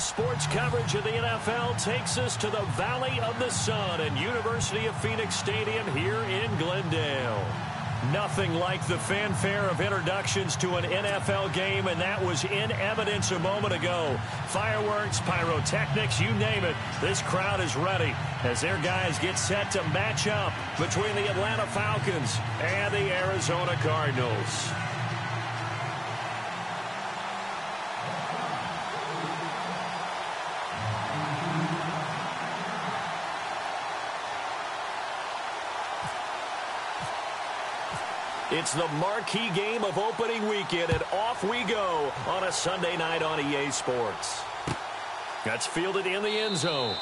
Sports coverage of the NFL takes us to the Valley of the Sun and University of Phoenix Stadium here in Glendale. Nothing like the fanfare of introductions to an NFL game, and that was in evidence a moment ago. Fireworks, pyrotechnics, you name it. This crowd is ready as their guys get set to match up between the Atlanta Falcons and the Arizona Cardinals. It's the marquee game of opening weekend, and off we go on a Sunday night on EA Sports. That's fielded in the end zone.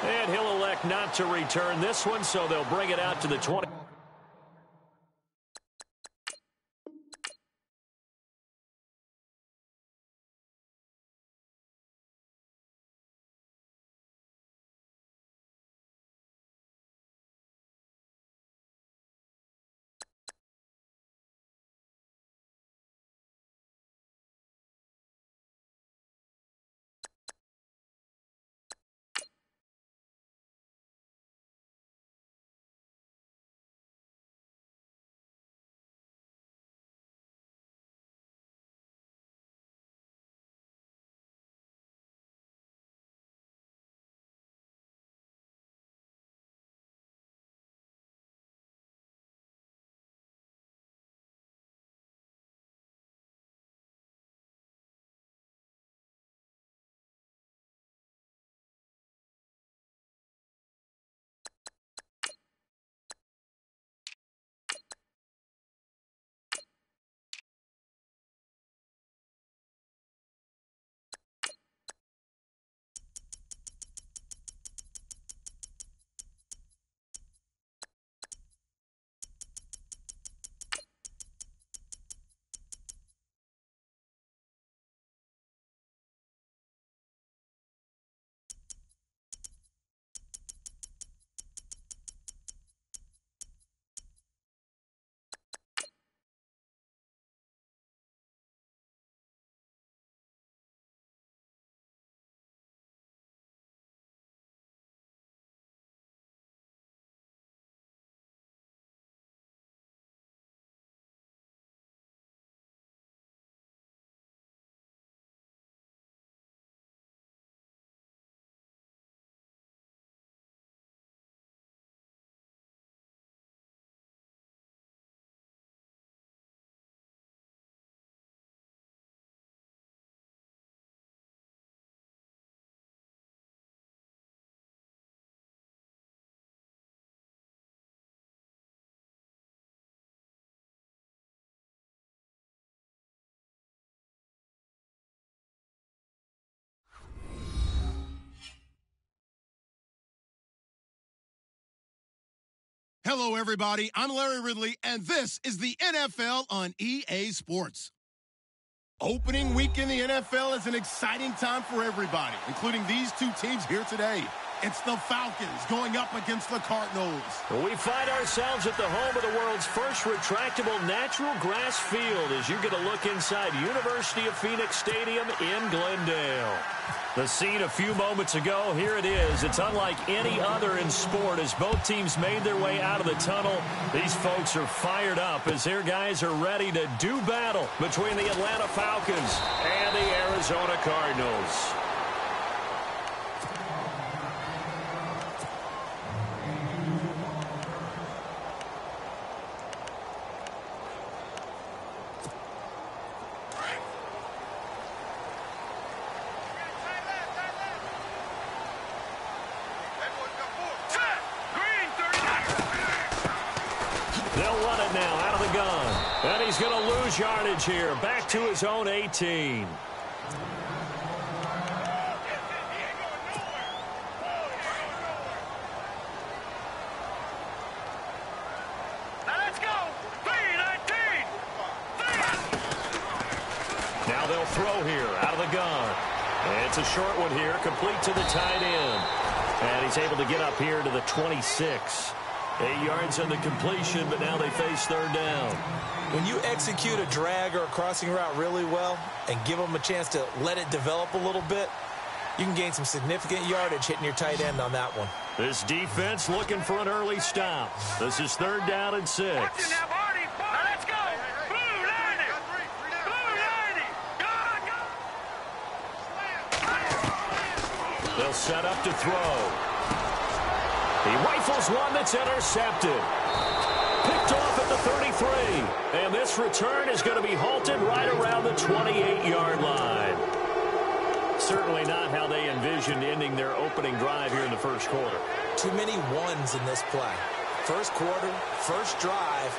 And he'll elect not to return this one, so they'll bring it out to the 20. Hello, everybody. I'm Larry Ridley, and this is the NFL on EA Sports. Opening week in the NFL is an exciting time for everybody, including these two teams here today. It's the Falcons going up against the Cardinals. We find ourselves at the home of the world's first retractable natural grass field as you get a look inside University of Phoenix Stadium in Glendale. The scene a few moments ago, here it is. It's unlike any other in sport as both teams made their way out of the tunnel. These folks are fired up as their guys are ready to do battle between the Atlanta Falcons and the Arizona Cardinals. He's going to lose yardage here. Back to his own 18. Now they'll throw here out of the gun. And it's a short one here, complete to the tight end. And he's able to get up here to the 26. 8 yards on the completion, but now they face third down. When you execute a drag or a crossing route really well and give them a chance to let it develop a little bit, You can gain some significant yardage hitting your tight end on that one. This defense looking for an early stop. This is 3rd down and 6. Now let's go. Blue 90. Blue 90. They'll set up to throw. He rifles one that's intercepted. Picked off at the 33. And this return is going to be halted right around the 28-yard line. Certainly not how they envisioned ending their opening drive here in the first quarter. Too many ones in this play. First quarter, first drive,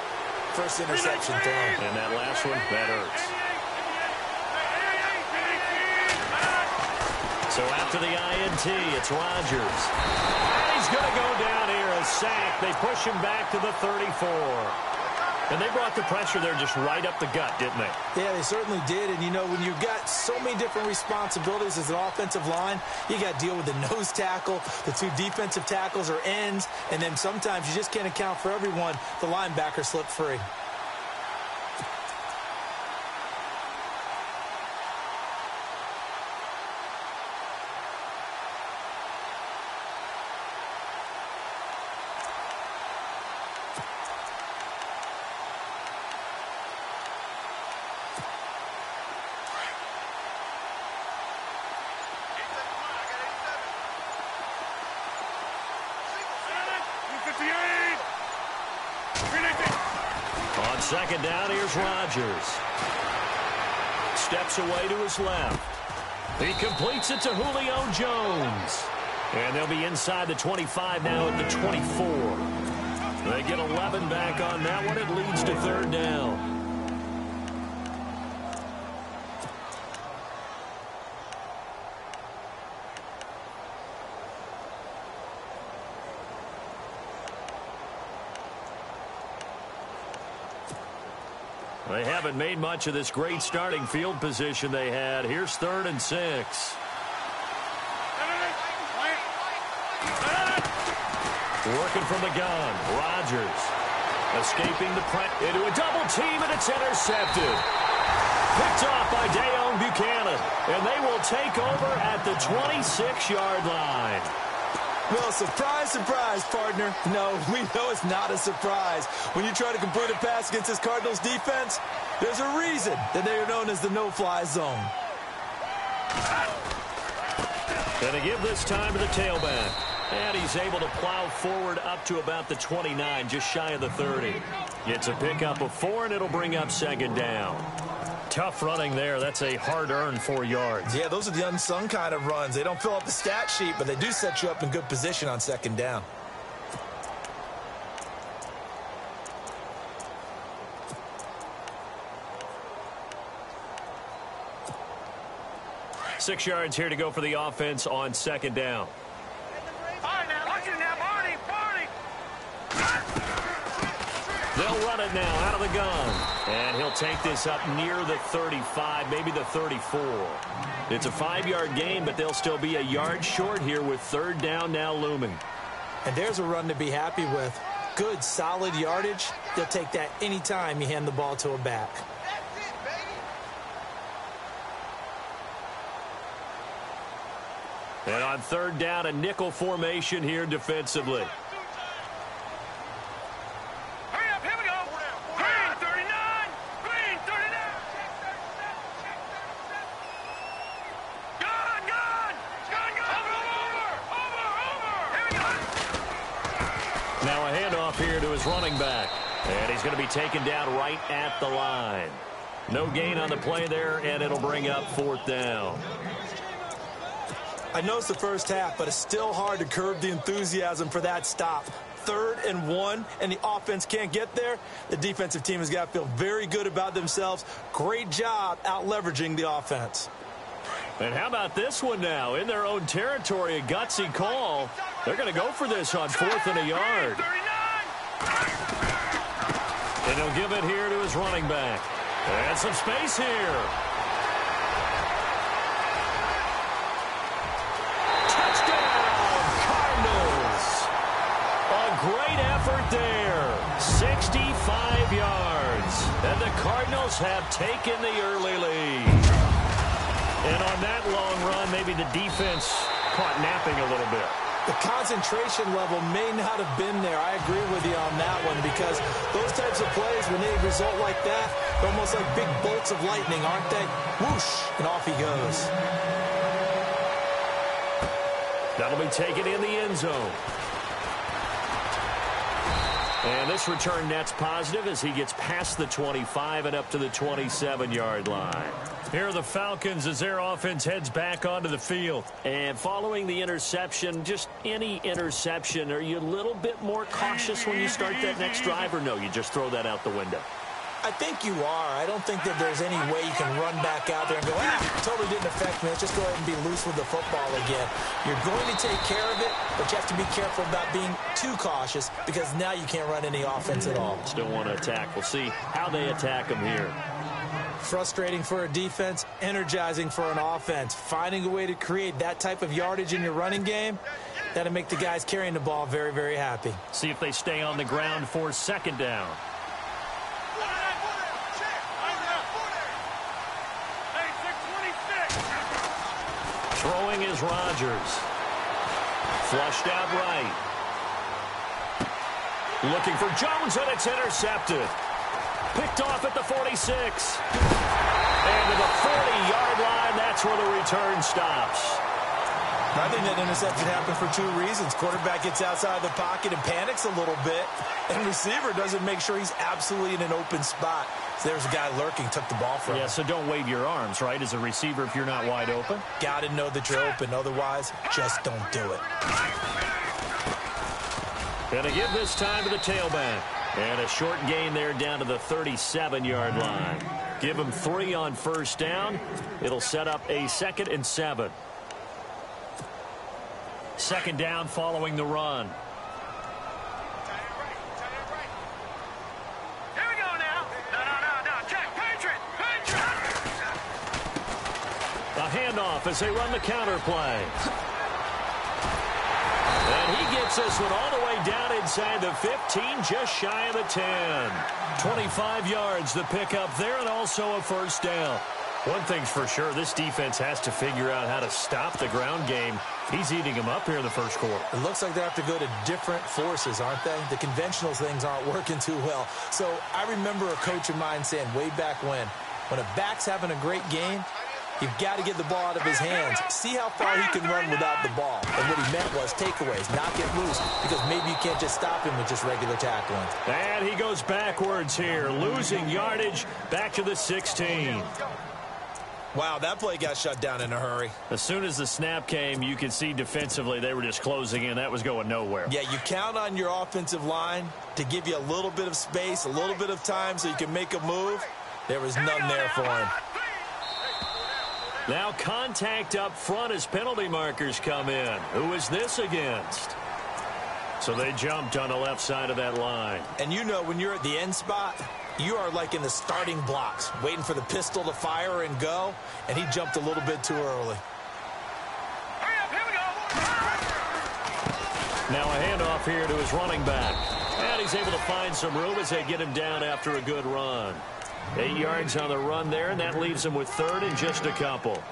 first interception thrown. And that last one, that hurts. So after the INT, it's Rodgers. And he's going to go down here, a sack. They push him back to the 34. And they brought the pressure there just right up the gut, didn't they? Yeah, they certainly did. And, you know, when you've got so many different responsibilities as an offensive line, you got to deal with the nose tackle, the 2 defensive tackles or ends, and then sometimes you just can't account for everyone. The linebacker slipped free. On 2nd down, here's Rodgers. Steps away to his left. He completes it to Julio Jones. And they'll be inside the 25 now at the 24. They get 11 back on that one. It leads to 3rd down. They haven't made much of this great starting field position they had. Here's 3rd and 6. Working from the gun. Rodgers escaping the press into a double team, and it's intercepted. Picked off by Deone Bucannon, and they will take over at the 26-yard line. Well, surprise, surprise, partner. No, we know it's not a surprise. When you try to complete a pass against this Cardinals defense, there's a reason that they are known as the no-fly zone. Going to give this time to the tailback. And he's able to plow forward up to about the 29, just shy of the 30. It's a pickup of 4, and it'll bring up 2nd down. Tough running there. That's a hard-earned 4 yards. Yeah, those are the unsung kind of runs. They don't fill up the stat sheet, but they do set you up in good position on 2nd down. Six yards here to go for the offense on 2nd down. They'll run it now out of the gun. And he'll take this up near the 35, maybe the 34. It's a 5-yard gain, but they'll still be a yard short here with 3rd down now looming. And there's a run to be happy with. Good, solid yardage. They'll take that anytime you hand the ball to a back. And on 3rd down, a nickel formation here defensively. Now a handoff here to his running back. And he's going to be taken down right at the line. No gain on the play there, and it'll bring up 4th down. I know it's the first half, but it's still hard to curb the enthusiasm for that stop. 3rd and 1, and the offense can't get there. The defensive team has got to feel very good about themselves. Great job out-leveraging the offense. And how about this one now? In their own territory, a gutsy call. They're going to go for this on 4th and a yard. And he'll give it here to his running back. And some space here. Touchdown, Cardinals. A great effort there. 65 yards. And the Cardinals have taken the early lead. And on that long run, maybe the defense caught napping a little bit. The concentration level may not have been there. I agree with you on that one because those types of plays, when they result like that, they're almost like big bolts of lightning, aren't they? Whoosh, and off he goes. That'll be taken in the end zone. And this return net's positive as he gets past the 25 and up to the 27-yard line. Here are the Falcons as their offense heads back onto the field. And following the interception, just any interception, are you a little bit more cautious when you start that next drive, or no, you just throw that out the window? I think you are. I don't think that there's any way you can run back out there and go, totally didn't affect me. Let's just go ahead and be loose with the football again. You're going to take care of it, but you have to be careful about being too cautious because now you can't run any offense at all. Still want to attack. We'll see how they attack them here. Frustrating for a defense, energizing for an offense. Finding a way to create that type of yardage in your running game, that'll make the guys carrying the ball very, very happy. See if they stay on the ground for second down. Throwing is Rodgers. Flushed out right. Looking for Jones, and it's intercepted. Picked off at the 46. And to the 40-yard line, that's where the return stops. I think that interception happened for two reasons. Quarterback gets outside the pocket and panics a little bit, and receiver doesn't make sure he's absolutely in an open spot. So there's a guy lurking, took the ball from him. Yeah, so don't wave your arms, right, as a receiver if you're not wide open? Got to know that you're open. Otherwise, just don't do it. Gonna give this time to the tailback. And a short gain there down to the 37-yard line. Give him 3 on first down. It'll set up a 2nd and 7. Second down following the run. Here we go now. No. Check. Patriot. A handoff as they run the counter play. And he gets this one all the way down inside the 15, just shy of the 10. 25 yards the pickup there, and also a first down. One thing's for sure, this defense has to figure out how to stop the ground game. He's eating them up here in the first quarter. It looks like they have to go to different forces, aren't they? The conventional things aren't working too well. So I remember a coach of mine saying way back when a back's having a great game, you've got to get the ball out of his hands. See how far he can run without the ball. And what he meant was takeaways, not get loose, because maybe you can't just stop him with just regular tackling. And he goes backwards here, losing yardage back to the 16. Wow, that play got shut down in a hurry. As soon as the snap came, you could see defensively they were just closing in. That was going nowhere. Yeah, you count on your offensive line to give you a little bit of space, a little bit of time so you can make a move. There was none there for him. Now contact up front as penalty markers come in. Who is this against? So they jumped on the left side of that line. And you know when you're at the end spot, you are like in the starting blocks, waiting for the pistol to fire and go, and he jumped a little bit too early. Hurry up, here we go. Now a handoff here to his running back. And he's able to find some room as they get him down after a good run. 8 yards on the run there, and that leaves him with 3rd and just a couple.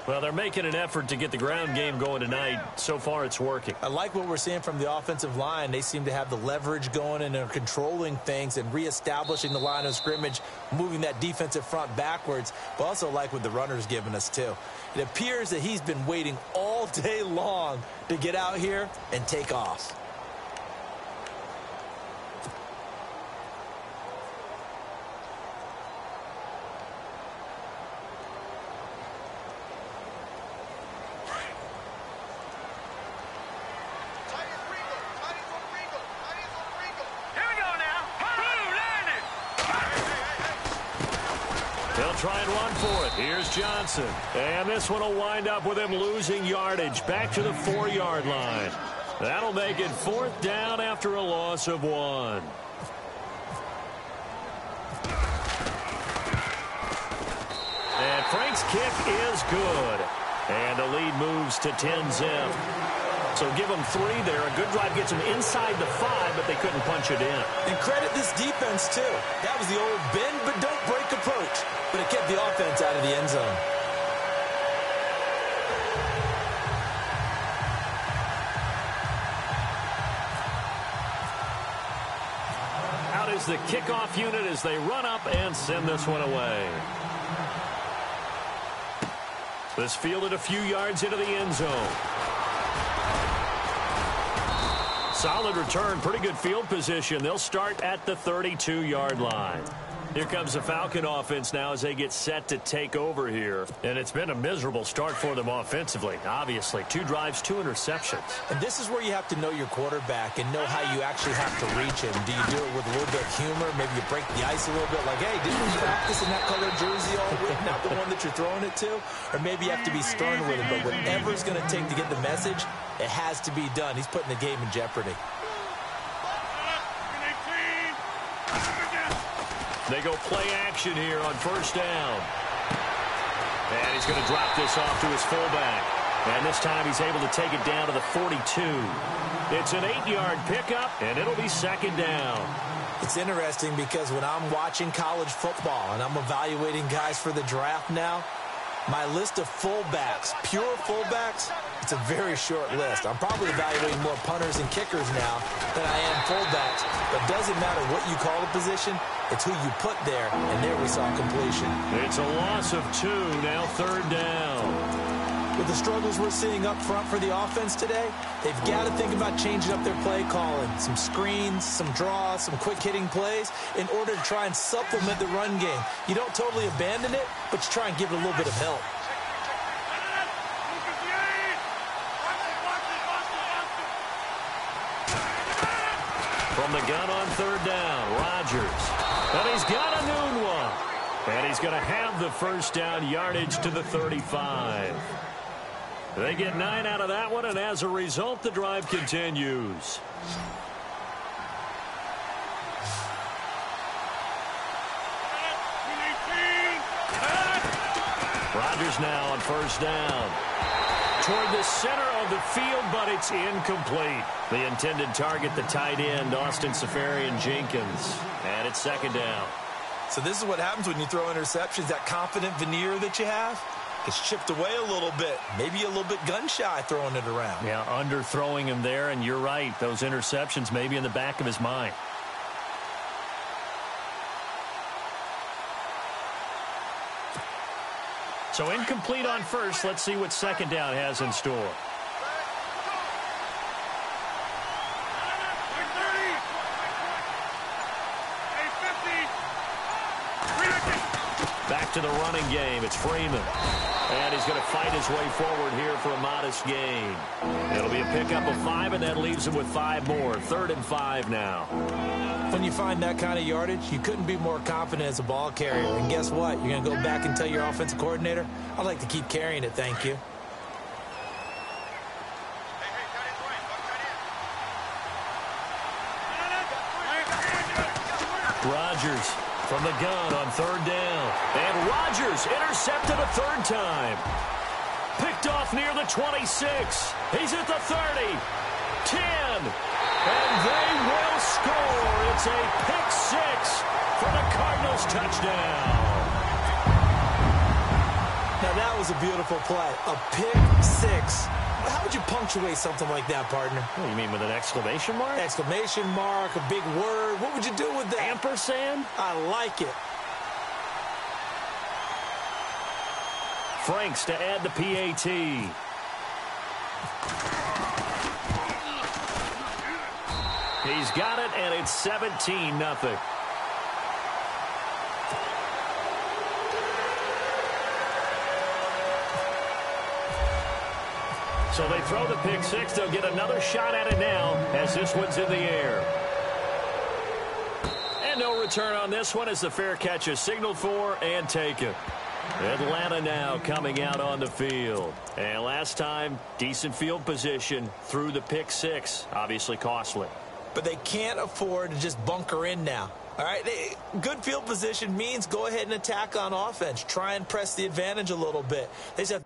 Well, they're making an effort to get the ground game going tonight. So far, it's working. I like what we're seeing from the offensive line. They seem to have the leverage going and they're controlling things and reestablishing the line of scrimmage, moving that defensive front backwards, but also like what the runner's giving us, too. It appears that he's been waiting all day long to get out here and take off. They'll try and run for it. Here's Johnson. And this one will wind up with him losing yardage back to the 4-yard line. That'll make it 4th down after a loss of 1. And Frank's kick is good. And the lead moves to 10-zip. So give them 3 there. A good drive gets them inside the 5, but they couldn't punch it in. And credit this defense, too. That was the old bend but don't break approach. But it kept the offense out of the end zone. is the kickoff unit as they run up and send this one away. This fielded a few yards into the end zone. Solid return, pretty good field position. They'll start at the 32-yard line. Here comes the Falcon offense now as they get set to take over here. And it's been a miserable start for them offensively, obviously. 2 drives, 2 interceptions. And this is where you have to know your quarterback and know how you actually have to reach him. Do you do it with a little bit of humor? Maybe you break the ice a little bit like, hey, didn't you practice in that colored jersey all week, not the one that you're throwing it to? Or maybe you have to be stern with him. But whatever it's going to take to get the message, it has to be done. He's putting the game in jeopardy. They go play action here on first down. And he's going to drop this off to his fullback. And this time he's able to take it down to the 42. It's an 8-yard pickup, and it'll be second down. It's interesting because when I'm watching college football and I'm evaluating guys for the draft now, my list of fullbacks, pure fullbacks, it's a very short list. I'm probably evaluating more punters and kickers now than I am fullbacks. But it doesn't matter what you call the position, it's who you put there, and there we saw completion. It's a loss of 2, now third down. With the struggles we're seeing up front for the offense today, they've got to think about changing up their play calling. Some screens, some draws, some quick-hitting plays in order to try and supplement the run game. You don't totally abandon it, but you try and give it a little bit of help. From the gun on third down, Rodgers. And he's got a noon one. And he's going to have the first down yardage to the 35. They get 9 out of that one, and as a result, the drive continues. Rodgers now on first down. Toward the center of the field, but it's incomplete. The intended target, the tight end, Austin Seferian-Jenkins. And it's second down. So this is what happens when you throw interceptions. That confident veneer that you have gets chipped away a little bit. Maybe a little bit gun-shy throwing it around. Yeah, underthrowing him there, and you're right. Those interceptions may be in the back of his mind. So incomplete on first. Let's see what second down has in store. Back to the running game. It's Freeman. And he's going to fight his way forward here for a modest gain. It'll be a pickup of 5, and that leaves him with 5 more. 3rd and 5 now. When you find that kind of yardage, you couldn't be more confident as a ball carrier. And guess what? You're going to go back and tell your offensive coordinator, I'd like to keep carrying it, thank you. Rodgers from the gun on third down. And Rodgers intercepted a 3rd time. Picked off near the 26. He's at the 30. 10. And they will score. It's a pick-6 for the Cardinals touchdown. Now that was a beautiful play. A pick-6. How would you punctuate something like that, partner? What, you mean with an exclamation mark? Exclamation mark, a big word. What would you do with that? Ampersand? I like it. Franks to add the PAT. He's got it, and it's 17-0. So they throw the pick-6. They'll get another shot at it now as this one's in the air. And no return on this one as the fair catch is signaled for and taken. Atlanta now coming out on the field. And last time, decent field position through the pick-6. Obviously costly. But they can't afford to just bunker in now. All right, good field position means go ahead and attack on offense. Try and press the advantage a little bit. They said